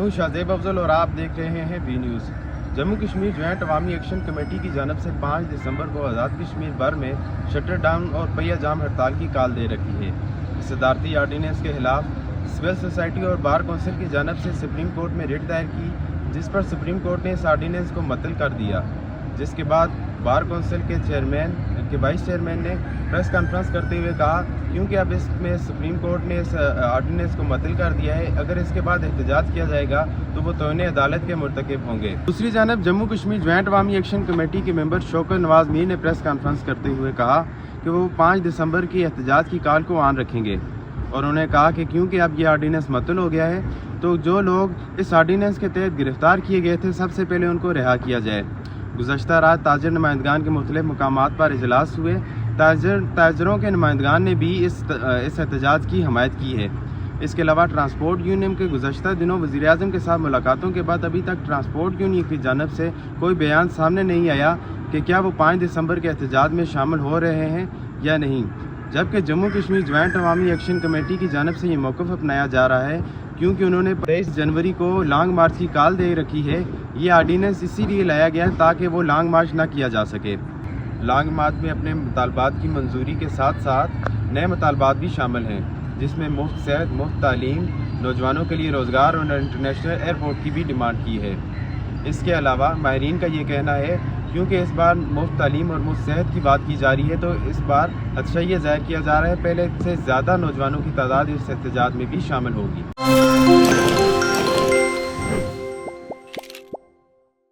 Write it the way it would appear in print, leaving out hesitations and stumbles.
हूँ शाहजेब अफजल और आप देख रहे हैं V news. Jammu Kashmir joint Awami action committee की जानब से 5 दिसंबर को आज़ाद कश्मीर भर में शटर डाउन और पहिया जाम हड़ताल की कॉल दे रखी है। इस सदारती आर्डीनेंस के खिलाफ सिविल सोसाइटी और बार कौंसिल की जानब से सुप्रीम कोर्ट में रिट दायर की, जिस पर सुप्रीम कोर्ट ने इस आर्डीनेंस को मुअत्तल कर दिया, जिसके बाद बार कौंसिल के वाइस चेयरमैन ने प्रेस कॉन्फ्रेंस करते हुए कहा, क्योंकि अब इसमें सुप्रीम कोर्ट ने इस आर्डीनेंस को मुअत्तल कर दिया है, अगर इसके बाद एहतजाज किया जाएगा तो वो तौहीन अदालत के मुर्तकिब होंगे। दूसरी जानब Jammu Kashmir joint Awami action committee के मेंबर शौकत नवाज मीर ने प्रेस कॉन्फ्रेंस करते हुए कहा कि वो 5 दिसंबर की एहतजाज की कॉल को आन रखेंगे, और उन्होंने कहा कि क्योंकि अब ये आर्डीनेंस मुअत्तल हो गया है तो जो लोग इस आर्डीनेंस के तहत गिरफ्तार किए गए थे सबसे पहले उनको रिहा किया जाए। गुज़श्ता रात ताजर नुमाइंदगान के मुख्तलिफ मकामात पर इजलास हुए। ताजरों के नुमाइंदगान ने भी इस एहतजाज की हमायत की है। इसके अलावा ट्रांसपोर्ट यूनियन के गुज़श्ता दिनों वज़ीर-ए-आज़म के साथ मुलाकातों के बाद अभी तक ट्रांसपोर्ट यूनियन की जानब से कोई बयान सामने नहीं आया कि क्या वो 5 दिसंबर के एहतजाज में शामिल हो रहे हैं या नहीं, जबकि Jammu Kashmir joint Awami action committee की जानब से ये मौक़िफ़ अपनाया जा रहा है क्योंकि उन्होंने 23 जनवरी को लॉन्ग मार्च की कॉल दे रखी है। ये आर्डीनेंस इसीलिए लाया गया ताकि वो लॉन्ग मार्च ना किया जा सके। लॉन्ग मार्च में अपने मुतालबात की मंजूरी के साथ साथ नए मुतालबात भी शामिल हैं, जिसमें मुफ्त सेहत, मुफ्त तालीम, नौजवानों के लिए रोज़गार और इंटरनेशनल एयरपोर्ट की भी डिमांड की है। इसके अलावा माहिरीन का ये कहना है क्योंकि इस बार मुफ्त तालीम और मुफ्त सेहत की बात की जा रही है तो इस बार अच्छा ये ज़ाहिर किया जा रहा है पहले से ज़्यादा नौजवानों की तादाद इस एहतजाज में भी शामिल होगी।